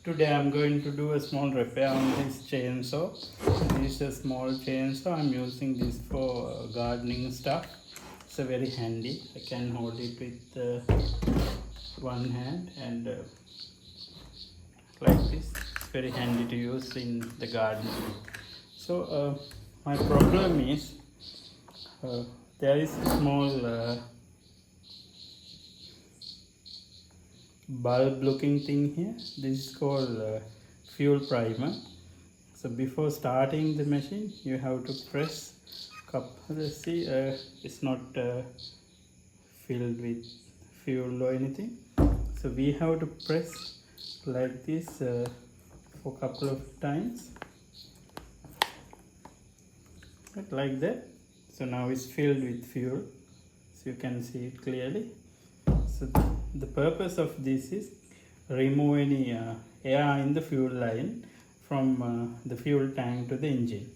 Today I'm going to do a small repair on this chainsaw. This is a small chainsaw. I'm using this for gardening stuff. It's a very handy. I can hold it with one hand and like this. It's very handy to use in the garden. So my problem is there is a small bulb looking thing here. This is called fuel primer. So before starting the machine you have to press let's see, it's not filled with fuel or anything, so we have to press like this for a couple of times, like that. So now it's filled with fuel, so you can see it clearly. So the purpose of this is remove any air in the fuel line from the fuel tank to the engine.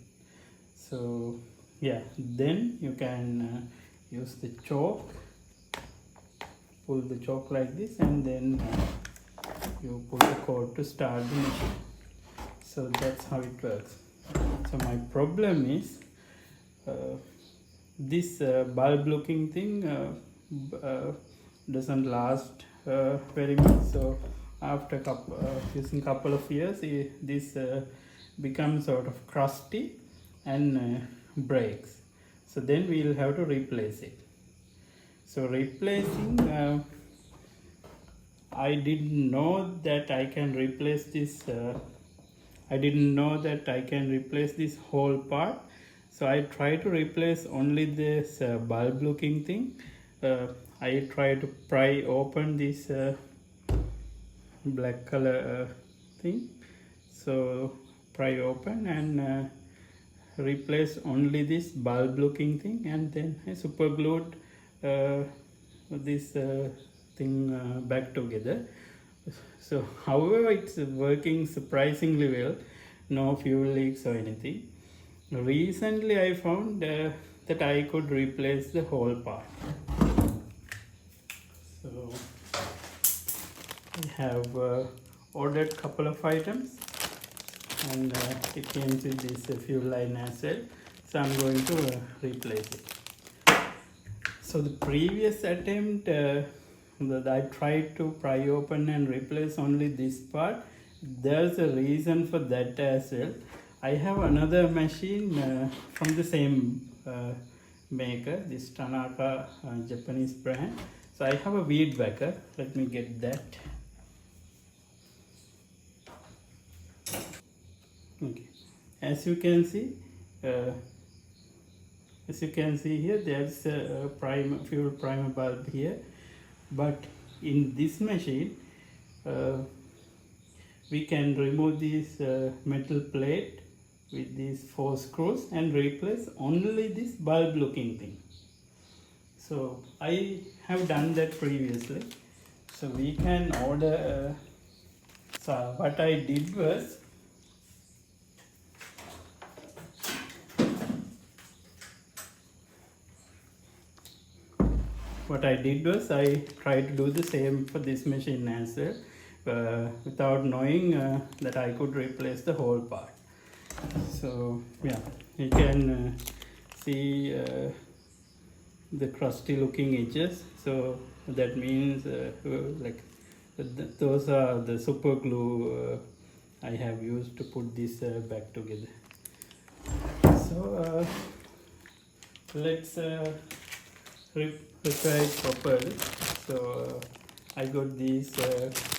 So yeah, then you can use the chalk, pull the chalk like this, and then you pull the cord to start the machine. So that's how it works. So my problem is this bulb looking thing doesn't last very much. So after using couple of years this becomes sort of crusty and breaks. So then we will have to replace it. So replacing, I didn't know that I can replace this. I didn't know that I can replace this whole part. So I try to replace only this bulb looking thing. I try to pry open this black color thing. So pry open and replace only this bulb looking thing, and then I super glued this thing back together. So however, it's working surprisingly well, no fuel leaks or anything. Recently I found that I could replace the whole part. So I have ordered couple of items, and it came with this fuel line as well. So I'm going to replace it. So the previous attempt that I tried to pry open and replace only this part, there's a reason for that as well. I have another machine from the same maker, this Tanaka Japanese brand. So I have a weed whacker. Let me get that. Okay, as you can see here, there's a fuel primer bulb here, but in this machine we can remove this metal plate with these 4 screws and replace only this bulb looking thing. So I have done that previously. So we can order so what I did was, I tried to do the same for this machine as well, without knowing that I could replace the whole part. So yeah, you can see the crusty looking edges. So that means like those are the super glue I have used to put this back together. So let's repair it properly. So I got these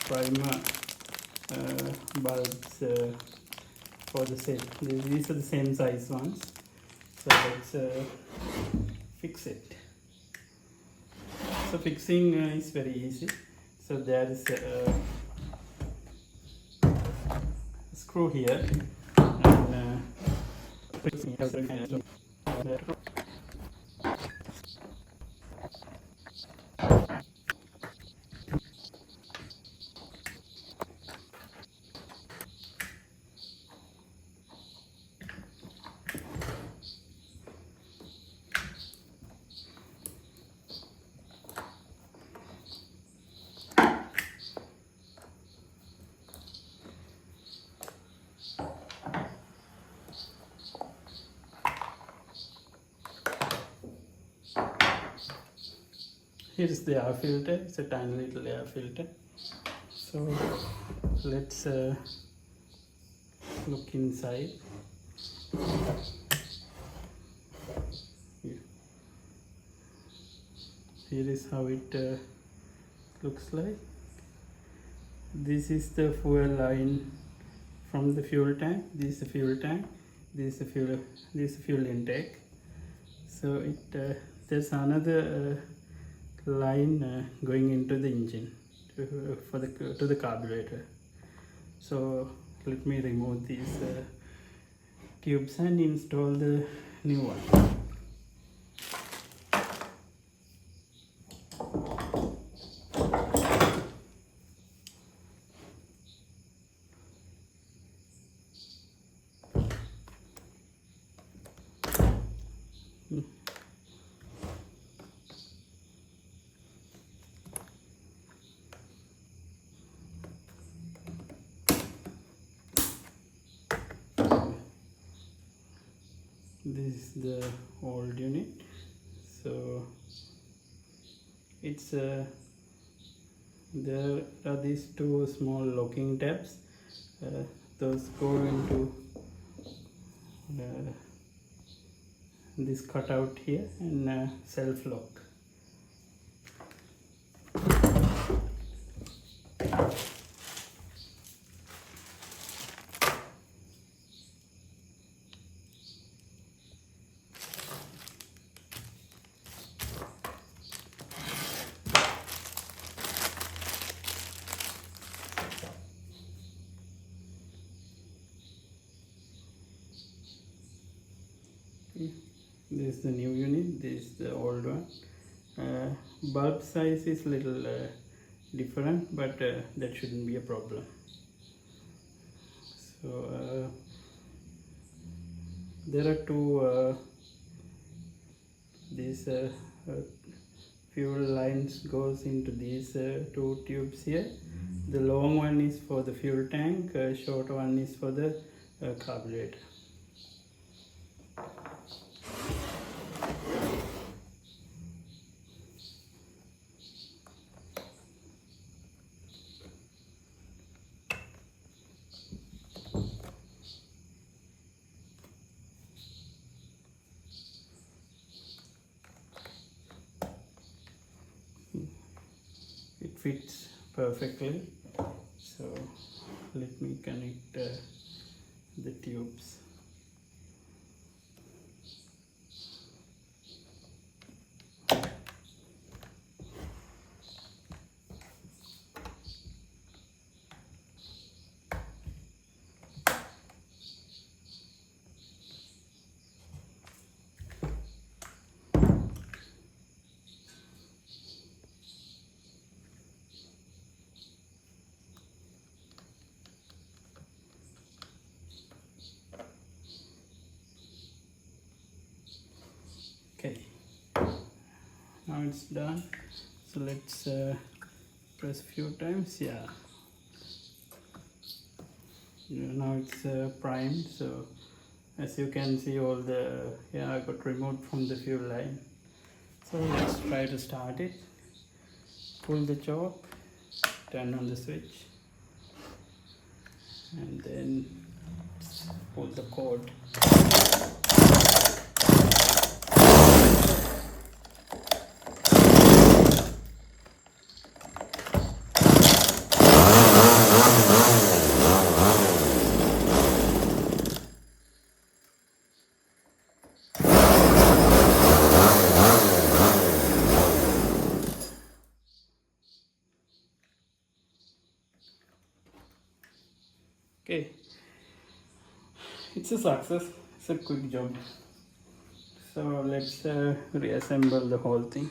primer bulbs for the set. These are the same size ones. So let's fix it. So fixing is very easy. So there is a screw here, and here is the air filter. It's a tiny little air filter. So let's look inside. Here is how it looks like. This is the fuel line from the fuel tank. This is the fuel tank. This is the fuel intake. So there's another line going into the engine to the carburetor. So let me remove these tubes and install the new one. This is the old unit. So it's there are these two small locking tabs. Those go into this cutout here and self lock. This is the new unit, this is the old one. Bulb size is little different, but that shouldn't be a problem. So there are two these fuel lines goes into these two tubes here. The long one is for the fuel tank, short one is for the carburetor. It fits perfectly, so let me connect the tubes. Okay, now it's done. So let's press a few times. Yeah, now it's primed. So as you can see, all the I got removed from the fuel line. So let's try to start it. Pull the choke, turn on the switch, and then pull the cord. Okay, it's a success. It's a quick job. So let's reassemble the whole thing.